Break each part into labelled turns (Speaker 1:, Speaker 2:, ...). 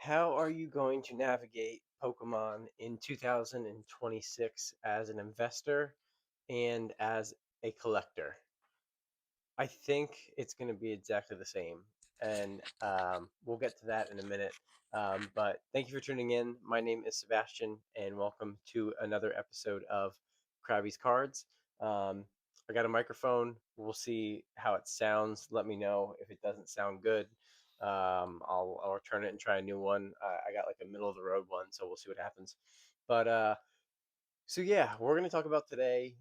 Speaker 1: How are you going to navigate Pokemon in 2026 as an investor and as a collector? I think it's going to be exactly the same. And we'll get to that in a minute. But thank you for tuning in. My name is Sebastian, and welcome to another episode of Krabby's Cards. I got a microphone. We'll see how it sounds. Let me know if it doesn't sound good. I'll return it and try a new one. I got like a middle of the road one, so we'll see what happens. But so yeah, we're going to talk about today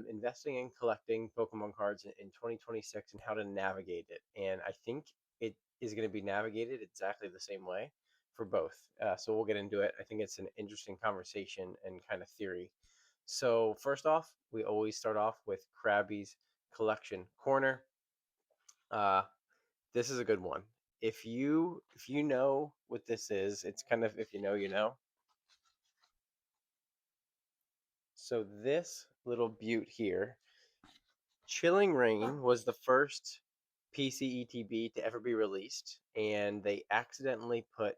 Speaker 1: investing and collecting Pokemon cards in 2026 and how to navigate it. And I think it is going to be navigated exactly the same way for both. So we'll get into it. I think it's an interesting conversation and kind of theory. So first off, we always start off with Krabby's collection corner. Uh, this is a good one. If you know what this is, it's kind of if you know, you know. So this little butte here, Chilling Reign was the first PCETB to ever be released, and they accidentally put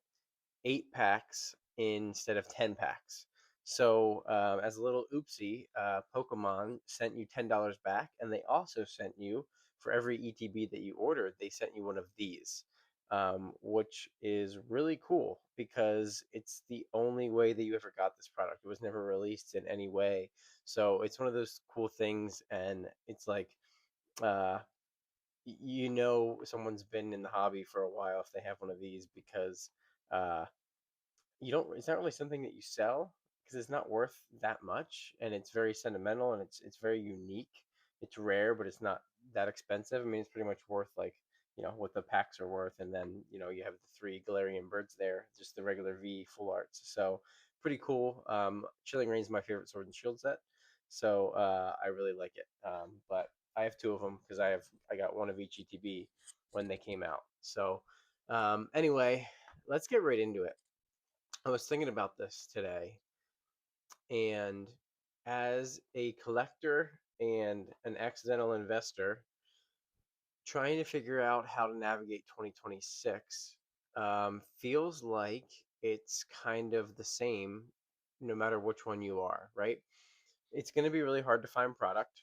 Speaker 1: 8 packs instead of 10 packs. So, as a little oopsie, Pokemon sent you $10 back, and they also sent you, for every ETB that you ordered, they sent you one of these, which is really cool because it's the only way that you ever got this product. It was never released in any way. So, it's one of those cool things, and it's like, uh, someone's been in the hobby for a while if they have one of these because uh, you don't it's not really something that you sell because it's not worth that much, and it's very sentimental, and it's very unique. It's rare, but it's not that expensive. I mean, it's pretty much worth like what the packs are worth, and then you have the three Galarian birds there, just the regular V full arts. So pretty cool. Chilling Reign is my favorite Sword and Shield set, so I really like it. But I have two of them because I got one of each ETB when they came out. So anyway, let's get right into it. I was thinking about this today, and as a collector and an accidental investor, trying to figure out how to navigate 2026 feels like it's kind of the same no matter which one you are, right? It's going to be really hard to find product,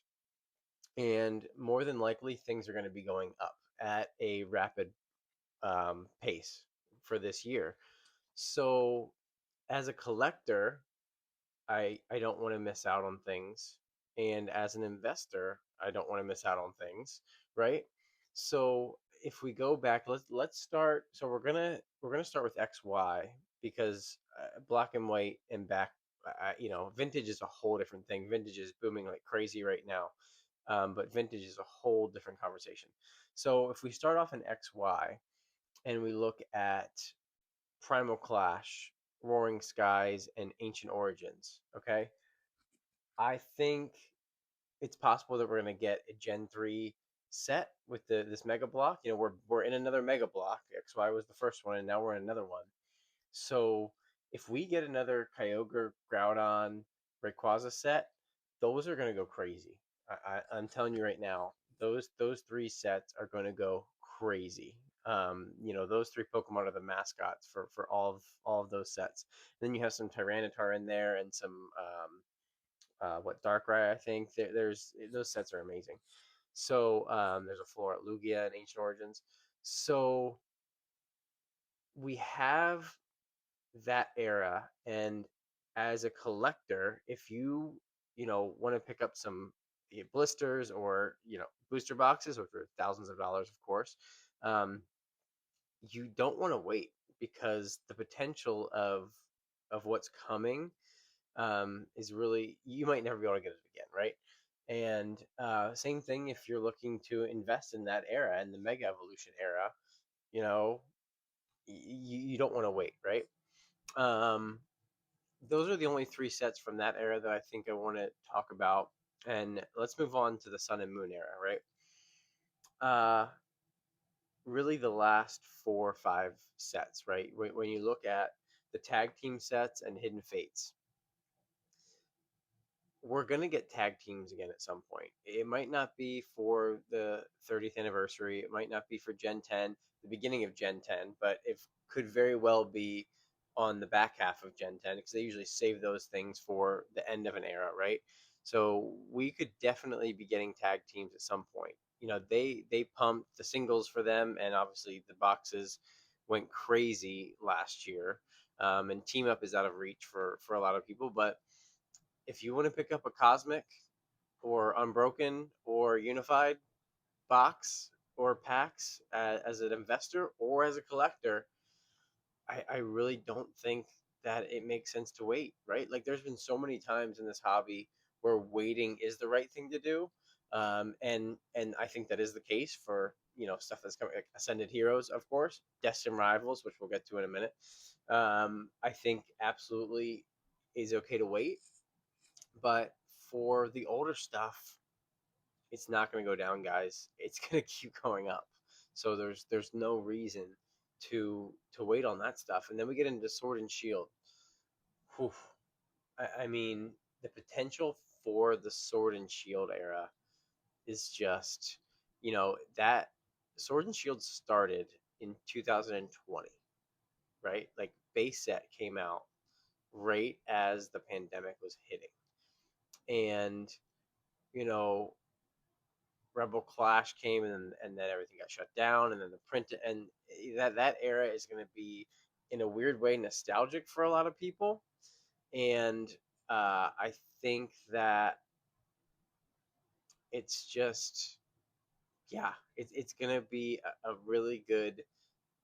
Speaker 1: and more than likely, things are going to be going up at a rapid pace for this year. So, as a collector, I don't want to miss out on things, and as an investor, I don't want to miss out on things, right? So if we go back, let's start. So we're gonna start with XY because black and white and back. Vintage is a whole different thing. Vintage is booming like crazy right now, but vintage is a whole different conversation. So if we start off in XY and we look at Primal Clash, Roaring Skies, and Ancient Origins. Okay, I think it's possible that we're gonna get a Gen 3 set with this Mega Block. We're in another Mega Block. XY was the first one, and now we're in another one. So if we get another Kyogre, Groudon, Rayquaza set, those are gonna go crazy. I'm telling you right now, those three sets are gonna go crazy. Those three Pokemon are the mascots for all of those sets. Then you have some Tyranitar in there and some Darkrai. I think there's those sets are amazing. So there's a Floret Lugia and Ancient Origins. So we have that era, and as a collector, if you want to pick up some blisters or booster boxes, which are thousands of dollars, of course, um, you don't want to wait because the potential of what's coming is really, you might never be able to get it again, right? And same thing if you're looking to invest in that era, in the Mega Evolution era, you know, you don't want to wait, right? Um, those are the only three sets from that era that I think I want to talk about. And let's move on to the Sun and Moon era, right? Uh, really the last 4 or 5 sets, right? When you look at the tag team sets and Hidden Fates, we're going to get tag teams again at some point. It might not be for the 30th anniversary. It might not be for Gen 10, the beginning of Gen 10, but it could very well be on the back half of Gen 10 because they usually save those things for the end of an era, right? So we could definitely be getting tag teams at some point. They pumped the singles for them, and obviously the boxes went crazy last year. And team up is out of reach for a lot of people, but if you want to pick up a Cosmic or Unbroken or Unified box or packs as an investor or as a collector, I really don't think that it makes sense to wait, right? Like there's been so many times in this hobby where waiting is the right thing to do. And I think that is the case for stuff that's coming, like Ascended Heroes, of course, Destined Rivals, which we'll get to in a minute. I think absolutely is okay to wait, but for the older stuff, it's not going to go down, guys. It's going to keep going up. So there's no reason to wait on that stuff. And then we get into Sword and Shield. Whew. I mean, the potential for the Sword and Shield era is just, that Sword and Shield started in 2020, right? Like base set came out right as the pandemic was hitting. And, you know, Rebel Clash came, and then everything got shut down, and then the print, and that era is going to be in a weird way nostalgic for a lot of people. And I think that it's just, yeah, it's going to be a really good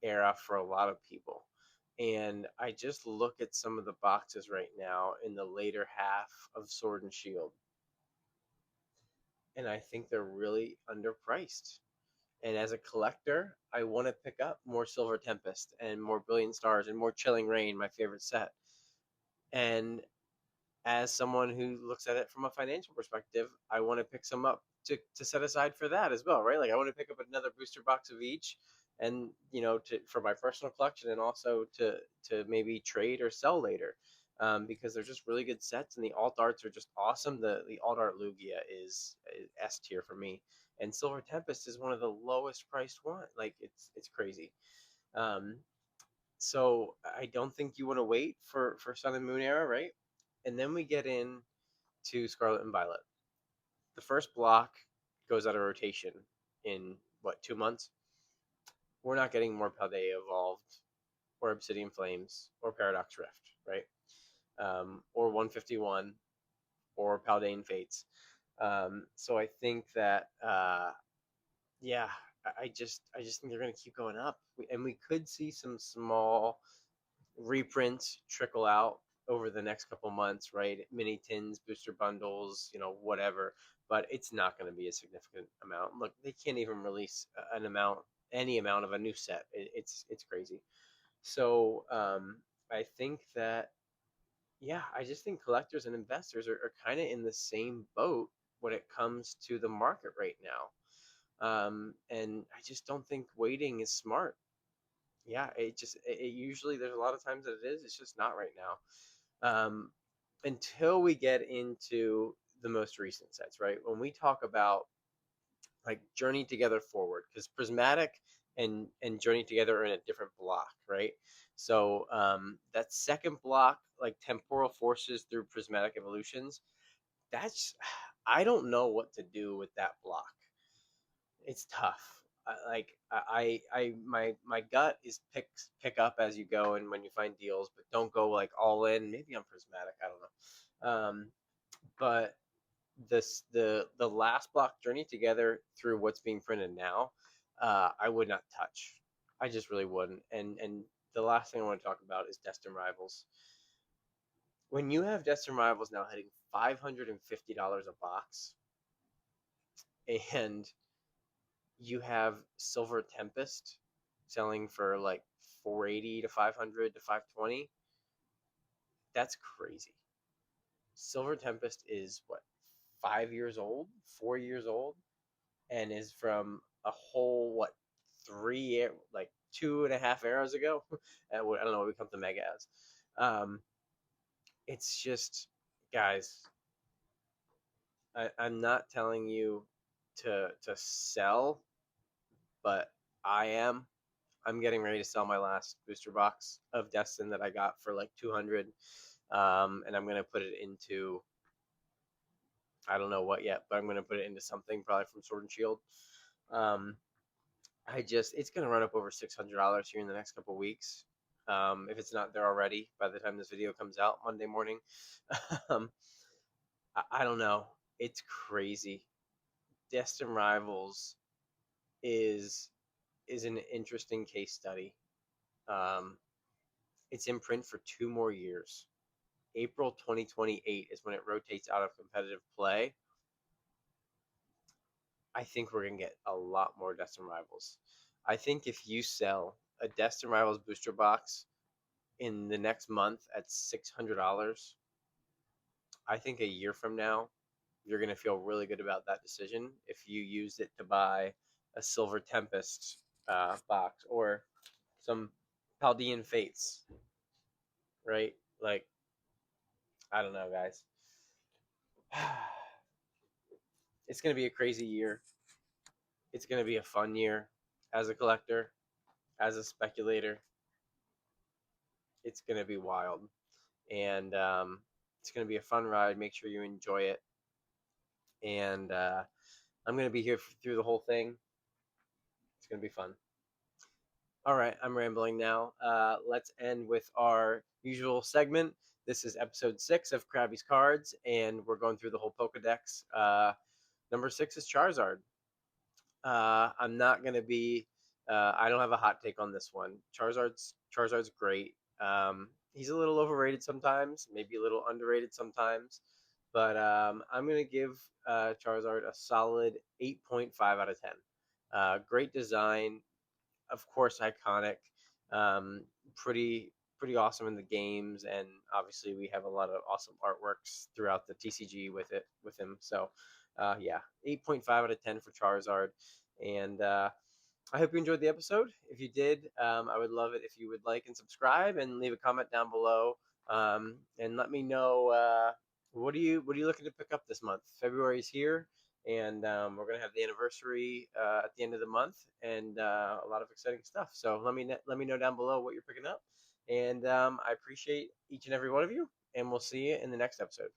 Speaker 1: era for a lot of people. And I just look at some of the boxes right now in the later half of Sword and Shield, and I think they're really underpriced. And as a collector, I want to pick up more Silver Tempest and more Brilliant Stars and more Chilling Reign, my favorite set. And as someone who looks at it from a financial perspective, I want to pick some up to set aside for that as well, right? Like I want to pick up another booster box of each, and for my personal collection, and also to maybe trade or sell later, because they're just really good sets, and the alt arts are just awesome. The alt art Lugia is S tier for me, and Silver Tempest is one of the lowest priced one. Like it's crazy. Um, so I don't think you want to wait for Sun and Moon era, right? And then we get in to Scarlet and Violet. The first block goes out of rotation in what, 2 months? We're not getting more Paldea Evolved or Obsidian Flames or Paradox Rift, right? Or 151 or Paldean Fates. So I think that yeah, I just think they're going to keep going up, and we could see some small reprints trickle out over the next couple months, right? Mini tins, booster bundles, whatever. But it's not going to be a significant amount. Look, they can't even release any amount of a new set. It's crazy. So I think that, yeah, I just think collectors and investors are kind of in the same boat when it comes to the market right now. And I just don't think waiting is smart. Yeah, it usually, there's a lot of times that it is. It's just not right now. Until we get into the most recent sets, right? When we talk about like Journey Together Forward, because Prismatic and Journey Together are in a different block, right? So that second block, like Temporal Forces through Prismatic Evolutions, that's I don't know what to do with that block. It's tough. My gut is pick up as you go and when you find deals, but don't go like all in. Maybe I'm Prismatic. I don't know. But the last block, Journey Together through what's being printed now, I would not touch. I just really wouldn't. And the last thing I want to talk about is Destined Rivals. When you have Destined Rivals now hitting $550 a box, and you have Silver Tempest selling for like 480 to 500 to 520, that's crazy. Silver Tempest is what, 5 years old, 4 years old, and is from a whole what, like 2.5 eras ago. I don't know what we come to Mega as. It's just, guys, I'm not telling you to sell, but I am. I'm getting ready to sell my last booster box of Destin that I got for like 200, and I'm gonna put it into, I don't know what yet, but I'm gonna put it into something probably from Sword and Shield. Um, it's gonna run up over $600 here in the next couple of weeks. If it's not there already by the time this video comes out Monday morning. um, I don't know. It's crazy. Destin Rivals is is an interesting case study. Um, it's in print for 2 more years. April 2028 is when it rotates out of competitive play. I think we're gonna get a lot more Destin Rivals. I think if you sell a Destin Rivals booster box in the next month at $600, I think a year from now you're gonna feel really good about that decision if you used it to buy a Silver Tempest box or some Paldean Fates, right? Like, I don't know, guys. It's gonna be a crazy year. It's gonna be a fun year as a collector, as a speculator. It's gonna be wild, and it's gonna be a fun ride. Make sure you enjoy it, and I'm gonna be here through the whole thing. It's gonna be fun. All right, I'm rambling now. Let's end with our usual segment. This is episode 6 of Krabby's Cards, and we're going through the whole Pokedex. Number 6 is Charizard. I'm not gonna be. I don't have a hot take on this one. Charizard's great. He's a little overrated sometimes, maybe a little underrated sometimes, but I'm gonna give Charizard a solid 8.5 out of 10. Great design, of course, iconic. Um, pretty awesome in the games, and obviously we have a lot of awesome artworks throughout the TCG with him. So, yeah, 8.5 out of 10 for Charizard, and I hope you enjoyed the episode. If you did, I would love it if you would like and subscribe and leave a comment down below, and let me know what are you looking to pick up this month. February is here, and we're gonna have the anniversary at the end of the month, and a lot of exciting stuff. So let me know down below what you're picking up, and I appreciate each and every one of you. And we'll see you in the next episode.